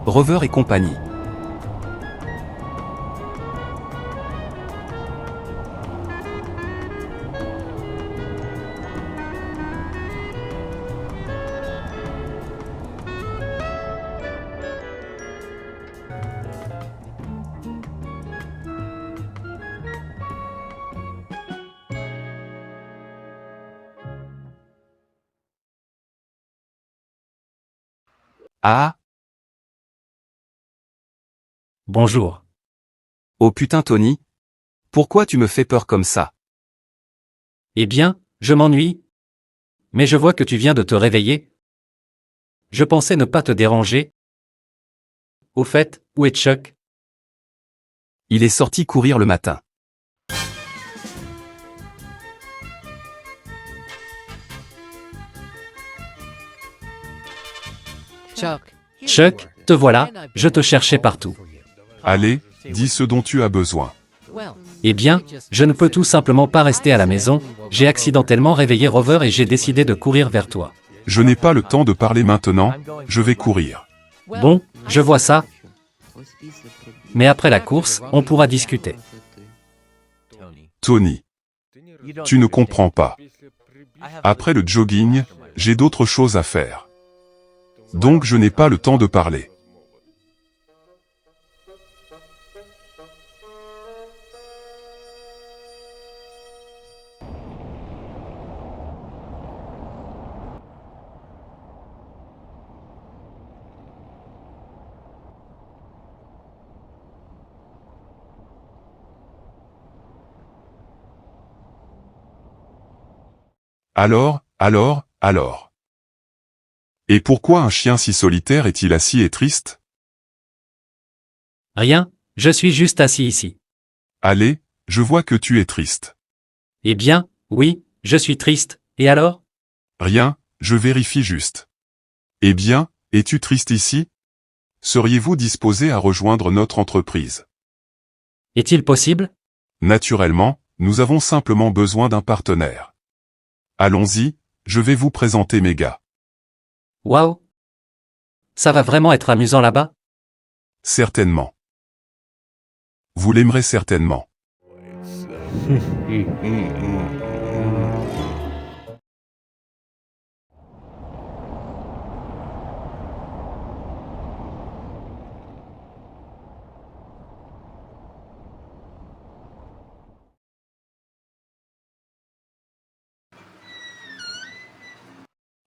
Rover et compagnie. Ah, Bonjour. oh putain Tony. Pourquoi tu me fais peur comme ça? Eh bien, je m'ennuie. Mais je vois que tu viens de te réveiller. Je pensais ne pas te déranger. Au fait, où est Chuck? Il est sorti courir le matin. Chuck, te voilà, je te cherchais partout. Allez, dis ce dont tu as besoin. Eh bien, je ne peux tout simplement pas rester à la maison, j'ai accidentellement réveillé Rover et j'ai décidé de courir vers toi. Je n'ai pas le temps de parler maintenant, je vais courir. Bon, je vois ça. Mais après la course, on pourra discuter. Tony, tu ne comprends pas. Après le jogging, j'ai d'autres choses à faire. Donc je n'ai pas le temps de parler. Alors. Et pourquoi un chien si solitaire est-il assis et triste? Rien, je suis juste assis ici. Allez, je vois que tu es triste. Eh bien, oui, je suis triste, et alors? Rien, je vérifie juste. Eh bien, es-tu triste ici? Seriez-vous disposé à rejoindre notre entreprise? Est-il possible? Naturellement, nous avons simplement besoin d'un partenaire. Allons-y, je vais vous présenter mes gars. Waouh! Ça va vraiment être amusant là-bas? Certainement. Vous l'aimerez certainement.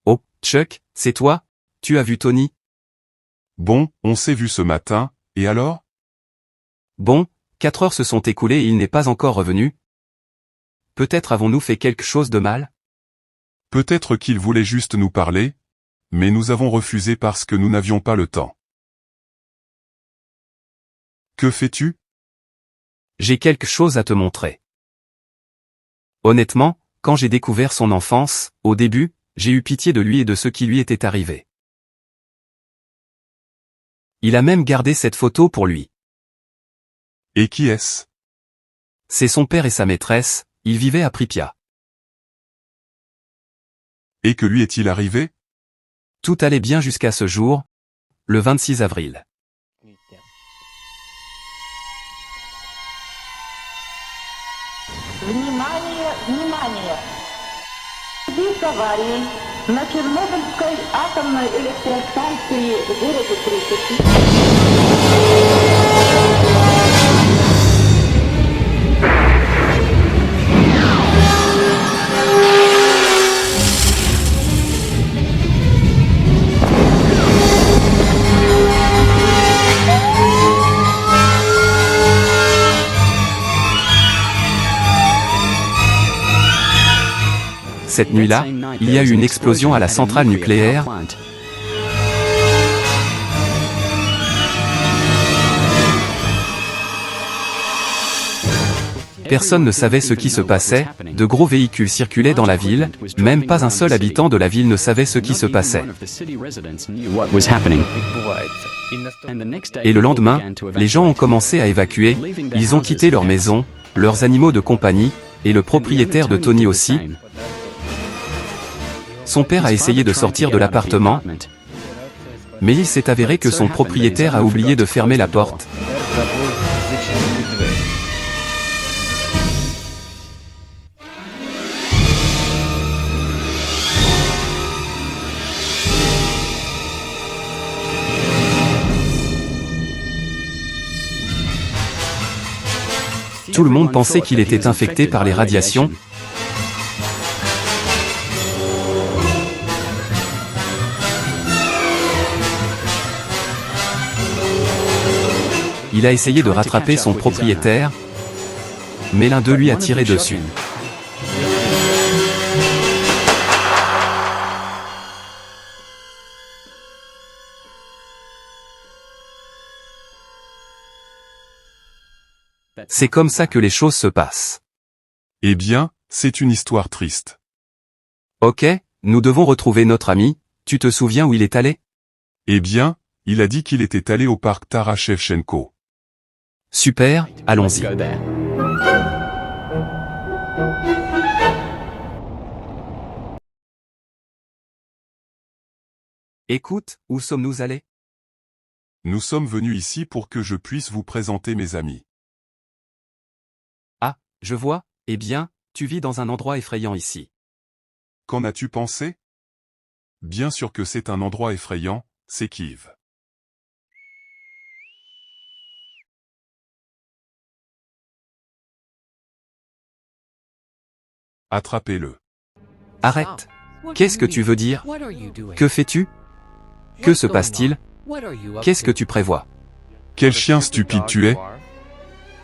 Oh, Chuck, c'est toi? Tu as vu Tony? Bon, on s'est vu ce matin, et alors? Bon, 4 heures se sont écoulées et il n'est pas encore revenu. Peut-être avons-nous fait quelque chose de mal? Peut-être qu'il voulait juste nous parler, mais nous avons refusé parce que nous n'avions pas le temps. Que fais-tu? J'ai quelque chose à te montrer. Honnêtement, quand j'ai découvert son enfance, au début, j'ai eu pitié de lui et de ce qui lui était arrivé. Il a même gardé cette photo pour lui. Et qui est-ce? C'est son père et sa maîtresse, ils vivaient à Pripyat. Et que lui est-il arrivé? Tout allait bien jusqu'à ce jour, le 26 avril. Внимание! В связи с аварией на Чернобыльской атомной электростанции в городе Припяти Cette nuit-là, il y a eu une explosion à la centrale nucléaire. Personne ne savait ce qui se passait, de gros véhicules circulaient dans la ville, même pas un seul habitant de la ville ne savait ce qui se passait. Et le lendemain, les gens ont commencé à évacuer, ils ont quitté leur maison, leurs animaux de compagnie, et le propriétaire de Tony aussi. Son père a essayé de sortir de l'appartement, Mais il s'est avéré que son propriétaire a oublié de fermer la porte. Tout le monde pensait qu'il était infecté par les radiations. Il a essayé de rattraper son propriétaire, mais l'un d'eux lui a tiré dessus. C'est comme ça que les choses se passent. Eh bien, c'est une histoire triste. Ok, nous devons retrouver notre ami, tu te souviens où il est allé? Eh bien, il a dit qu'il était allé au parc Taras Shevchenko. Super, allons-y. Écoute, où sommes-nous allés? Nous sommes venus ici pour que je puisse vous présenter mes amis. Ah, je vois, eh bien, tu vis dans un endroit effrayant ici. Qu'en as-tu pensé? Bien sûr que c'est un endroit effrayant, c'est Kiev. Attrapez-le. Arrête. Qu'est-ce que tu veux dire? Que fais-tu? Que se passe-t-il? Qu'est-ce que tu prévois? Quel chien stupide tu es?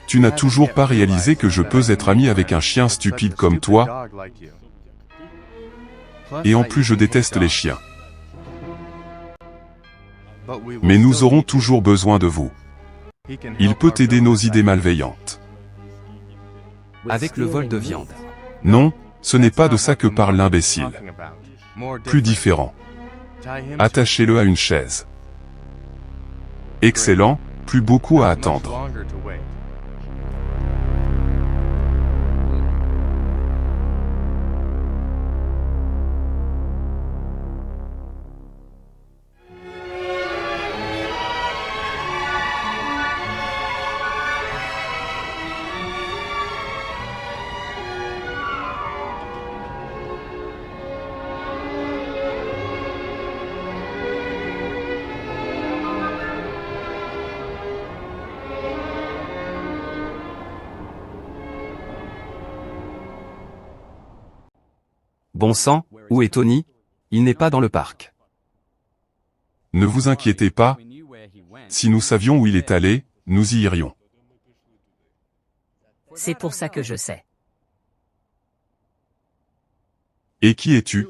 Tu n'as toujours pas réalisé que je peux être ami avec un chien stupide comme toi? Et en plus je déteste les chiens. Mais nous aurons toujours besoin de vous. Il peut aider nos idées malveillantes. Avec le vol de viande. Non, ce n'est pas de ça que parle l'imbécile. Plus différent. Attachez-le à une chaise. Excellent, plus beaucoup à attendre. Bon sang, où est Tony? Il n'est pas dans le parc. Ne vous inquiétez pas, si nous savions où il est allé, nous y irions. C'est pour ça que je sais. Et qui es-tu?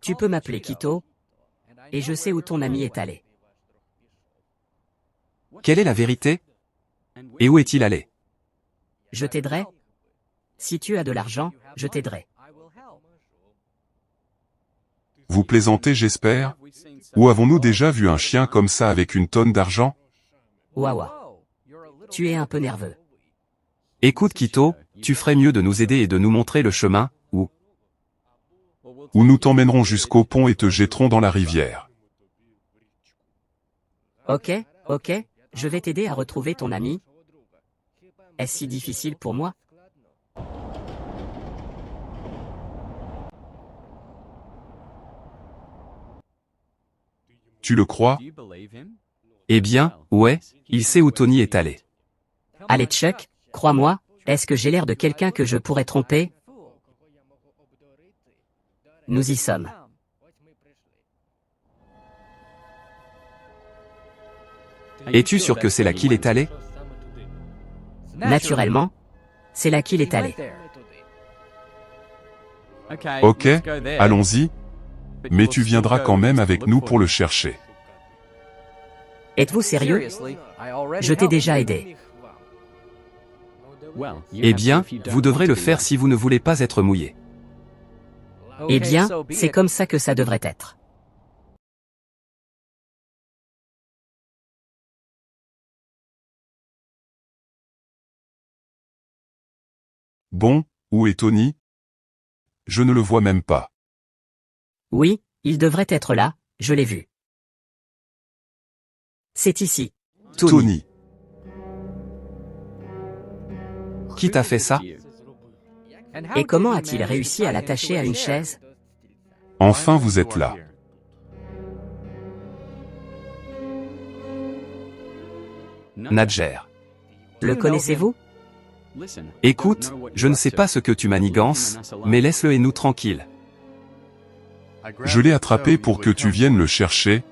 Tu peux m'appeler Kito, et je sais où ton ami est allé. Quelle est la vérité? Et où est-il allé? Je t'aiderai. Si tu as de l'argent, je t'aiderai. Vous plaisantez, j'espère? Ou avons-nous déjà vu un chien comme ça avec une tonne d'argent? Wawa. Tu es un peu nerveux. Écoute Kito, tu ferais mieux de nous aider et de nous montrer le chemin, ou Ou nous t'emmènerons jusqu'au pont et te jetterons dans la rivière. Ok, je vais t'aider à retrouver ton ami. Est-ce si difficile pour moi? Tu le crois? Eh bien, ouais, il sait où Tony est allé. Allez Chuck, crois-moi, est-ce que j'ai l'air de quelqu'un que je pourrais tromper? Nous y sommes. Es-tu sûr que c'est là qu'il est allé? Naturellement, c'est là qu'il est allé. Ok, allons-y. Mais tu viendras quand même avec nous pour le chercher. Êtes-vous sérieux? Je t'ai déjà aidé. Eh bien, vous devrez le faire si vous ne voulez pas être mouillé. Eh bien, c'est comme ça que ça devrait être. Bon, où est Tony? Je ne le vois même pas. Oui, il devrait être là, Je l'ai vu. C'est ici. Tony. Qui t'a fait ça? Et comment a-t-il réussi à l'attacher à une chaise? Enfin vous êtes là. Nadjer. Le connaissez-vous? Écoute, je ne sais pas ce que tu manigances, mais laisse-le et nous tranquilles. Je l'ai attrapé pour que tu viennes le chercher,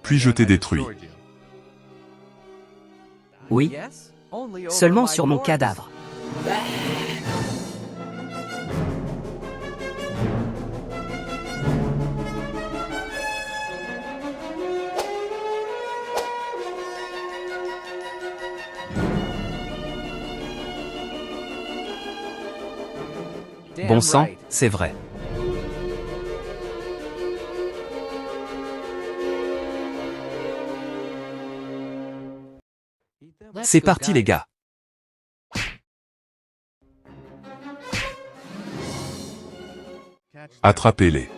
puis je t'ai détruit. Oui. Seulement sur mon cadavre. Bon sang, c'est vrai. C'est parti les gars. Attrapez-les.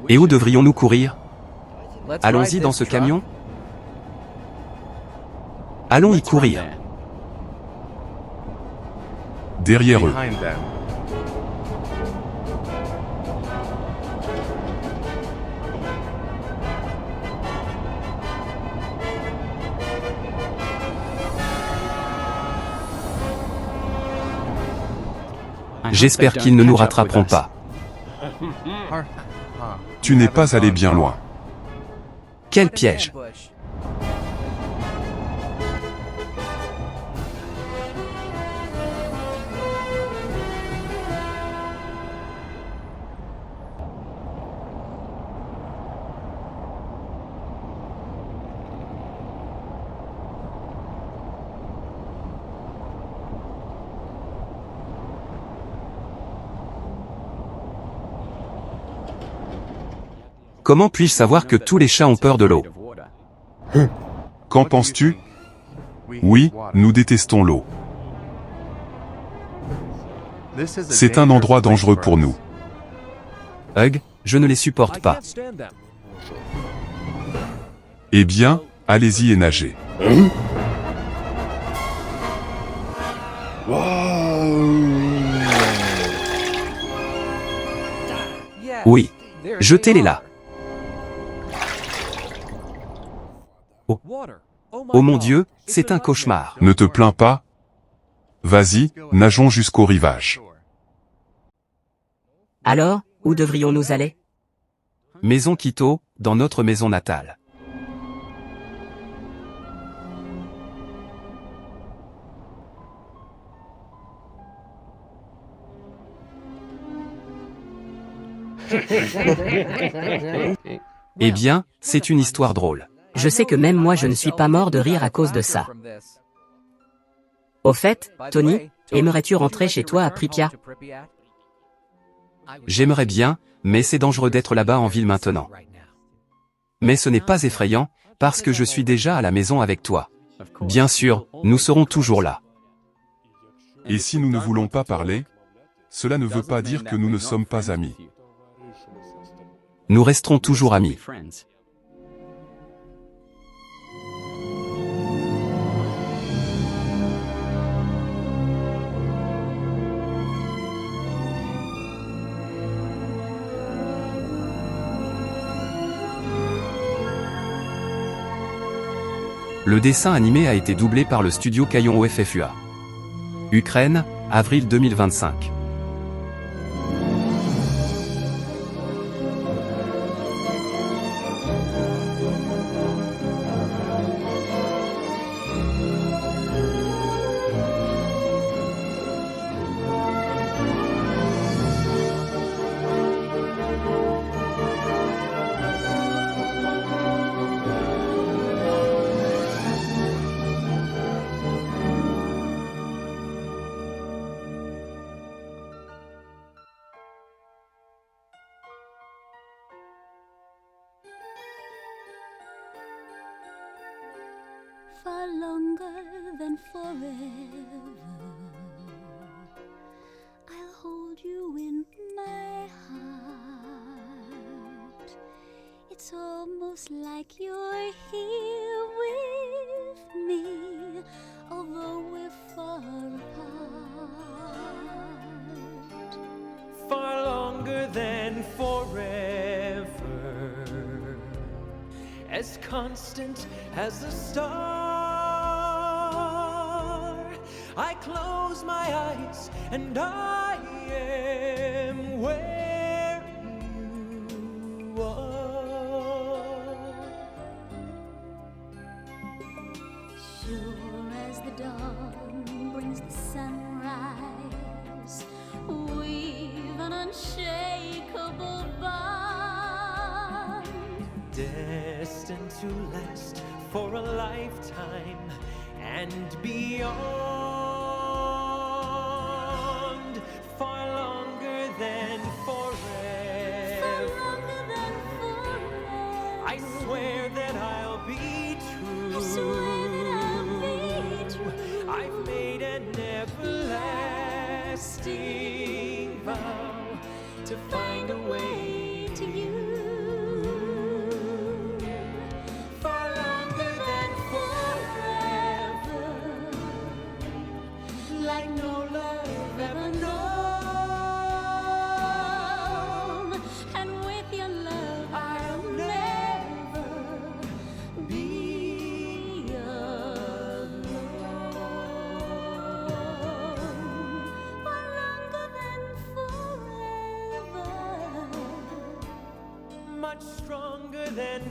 Et où devrions-nous courir? Allons-y dans ce camion? Allons y courir. Derrière eux. J'espère qu'ils ne nous rattraperont pas. Tu n'es pas allé bien loin. Quel piège! Comment puis-je savoir que tous les chats ont peur de l'eau? Qu'en penses-tu? Oui, nous détestons l'eau. C'est un endroit dangereux pour nous. Hug, je ne les supporte pas. Eh bien, allez-y et nagez. Oui. Jetez-les là. Oh mon Dieu, c'est un cauchemar. Ne te plains pas. Vas-y, nageons jusqu'au rivage. Alors, où devrions-nous aller? Maison Quito, dans notre maison natale. Eh bien, c'est une histoire drôle. Je sais que même moi je ne suis pas mort de rire à cause de ça. Au fait, Tony, aimerais-tu rentrer chez toi à Pripyat? J'aimerais bien, mais c'est dangereux d'être là-bas en ville maintenant. Mais ce n'est pas effrayant, parce que je suis déjà à la maison avec toi. Bien sûr, nous serons toujours là. Et si nous ne voulons pas parler, cela ne veut pas dire que nous ne sommes pas amis. Nous resterons toujours amis. Le dessin animé a été doublé par le studio Caillon au FFUA. Ukraine, avril 2025. far longer than forever. I'll hold you in my heart. close like you're here with me, although we're far apart. Far longer than forever, as constant as the star. I close my eyes and I am where you are. Sure as the dawn brings the sunrise, we've an unshakable bond, Destined to last for a lifetime and beyond. Far longer than far forever. longer than forever. I swear that I'll be true. I swear that I'll be true. I've made an everlasting vow to find a way to you. Far longer than forever, like no love ever known. And with your love, I'll never be alone. Far longer than forever. much stronger than